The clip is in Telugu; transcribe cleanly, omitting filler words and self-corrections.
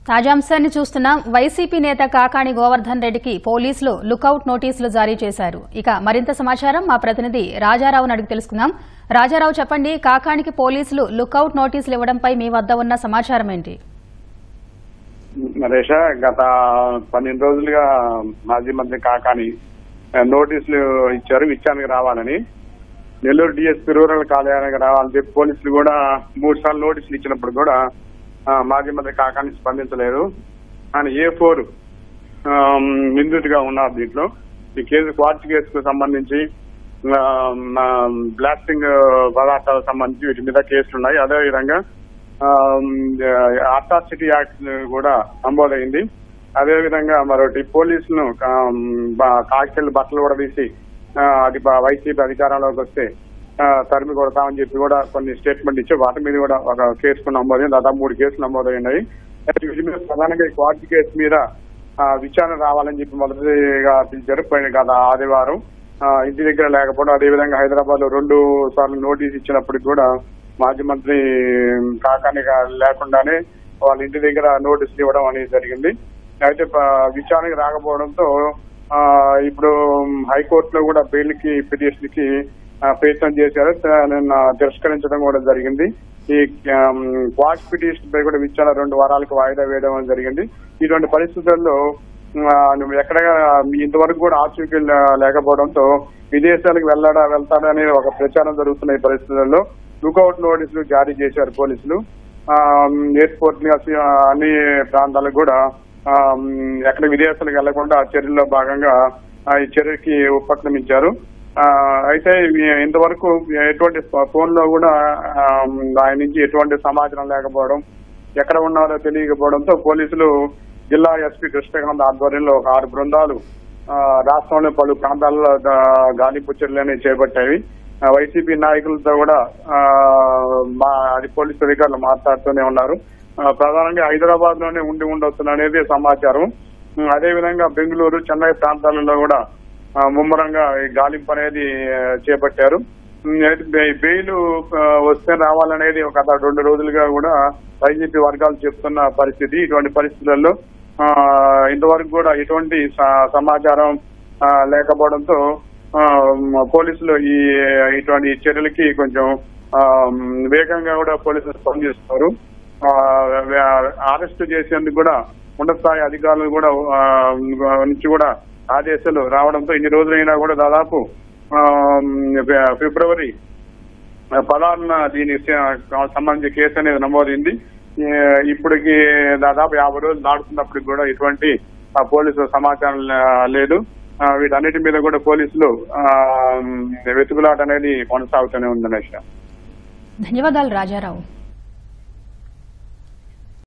తాజా అంశాన్ని చూస్తున్నాం. వైసీపీ నేత కాకాణి గోవర్ధన్ రెడ్డికి పోలీసులు లుకౌట్ నోటీసులు జారీ చేశారు. ఇక మరింత సమాచారం మా ప్రతినిధి రాజారావును అడిగి తెలుసుకుందాం. రాజారావు, చెప్పండి, కాకాణికి పోలీసులు లుకౌట్ నోటీసులు ఇవ్వడంపై మీ వద్ద ఉన్న సమాచారం ఏంటి? నరేష, గత 12 రోజులుగా మాజీ మంత్రి కాకాణి నోటీసులు ఇచ్చారు విచారణకు రావాలని. నెల్లూరు డిఎస్పీ రూరల్ కార్యాలయానికి రావాలని చెప్పి పోలీసులు కూడా 3 సార్లు నోటీసులు ఇచ్చినప్పుడు కూడా మాజీ మంత్రి కాకాణి స్పందించలేదు. ఆయన A4 నిందితుడిగా ఉన్నారు. దీంట్లో ఈ కేసు క్వార్జ్ కేసుకు సంబంధించి బ్లాస్టింగ్ పదార్థాలకు సంబంధించి వీటి మీద కేసులున్నాయి. అదేవిధంగా అట్రాసిటీ యాక్ట్ కూడా నమోదైంది. అదేవిధంగా మరొకటి పోలీసులను కాకిలు బట్టలు కూడా తీసి అది వైసీపీ అధికారంలోకి వస్తే తరిమి కొడతామని చెప్పి కూడా కొన్ని స్టేట్మెంట్ ఇచ్చి వాటి మీద కూడా ఒక కేసు నమోదైంది. దాదాపు 3 కేసులు నమోదైనాయి. వీటి మీద ప్రధానంగా ఈ క్వార్జ్ కేసు మీద విచారణ రావాలని చెప్పి మొదటిగా జరిగిపోయింది గత ఆదివారం. ఇంటి దగ్గర లేకపోవడం, అదేవిధంగా హైదరాబాద్ లో 2 సార్లు నోటీస్ ఇచ్చినప్పటికి కూడా మాజీ మంత్రి కాకాణి లేకుండానే వాళ్ళ ఇంటి దగ్గర నోటీసులు ఇవ్వడం అనేది జరిగింది. అయితే విచారణకు రాకపోవడంతో ఇప్పుడు హైకోర్టులో కూడా బెయిల్ కి పిటిషన్ కి ప్రయత్నం చేశారు. నిన్న తిరస్కరించడం కూడా జరిగింది. ఈ క్వాష్ పిటిషన్ పై కూడా విచారణ 2 వారాలకు వాయిదా వేయడం జరిగింది. ఇటువంటి పరిస్థితుల్లో ఎక్కడ ఇంతవరకు కూడా ఆచూకీ లేకపోవడంతో విదేశాలకు వెళ్తాడనే ఒక ప్రచారం జరుగుతున్న ఈ పరిస్థితుల్లో లుకౌట్ నోటీసులు జారీ చేశారు పోలీసులు. ఎయిర్పోర్ట్ అన్ని ప్రాంతాలకు కూడా ఎక్కడ విదేశాలకు వెళ్లకుండా చర్యల్లో భాగంగా ఈ చర్యకి ఉపక్రమించారు. అయితే ఇంతవరకు ఎటువంటి ఫోన్ లో కూడా ఆయన నుంచి ఎటువంటి సమాచారం లేకపోవడం, ఎక్కడ ఉన్నారో తెలియకపోవడంతో పోలీసులు జిల్లా ఎస్పీ కృష్ణకాంత్ ఆధ్వర్యంలో 6 బృందాలు రాష్ట్రంలో పలు ప్రాంతాల్లో గాలింపు చర్యలని చేపట్టాయి. వైసీపీ నాయకులతో కూడా పోలీసు అధికారులు మాట్లాడుతూనే ఉన్నారు. ప్రధానంగా హైదరాబాద్ లోనే ఉండి ఉండొచ్చు అనేది సమాచారం. అదేవిధంగా బెంగళూరు, చెన్నై ప్రాంతాలలో కూడా ముమ్మరంగా ఈ గాలింపు అనేది చేపట్టారు. బెయిల్ వస్తే రావాలనేది గత 2 రోజులుగా కూడా వైసీపీ వర్గాలు చెప్తున్న పరిస్థితి. ఇటువంటి పరిస్థితులలో ఇంతవరకు కూడా ఎటువంటి సమాచారం లేకపోవడంతో పోలీసులు ఇటువంటి చర్యలకి కొంచెం వేగంగా కూడా పోలీసులు స్పందిస్తారు. అరెస్టు చేసేందుకు కూడా ఉన్నత స్థాయి అధికారులు కూడా నుంచి కూడా ఆదేశాలు రావడంతో ఇన్ని రోజులైనా కూడా దాదాపు ఫిబ్రవరి 16న దీనికి సంబంధించి కేసు అనేది నమోదైంది. ఇప్పటికి దాదాపు 50 రోజులు దాటుతున్నప్పటికి కూడా ఎటువంటి పోలీసు సమాచారం లేదు. వీటన్నిటి మీద కూడా పోలీసులు వెతుకులాట అనేది కొనసాగుతూనే ఉంది. ధన్యవాదాలు రాజారావు.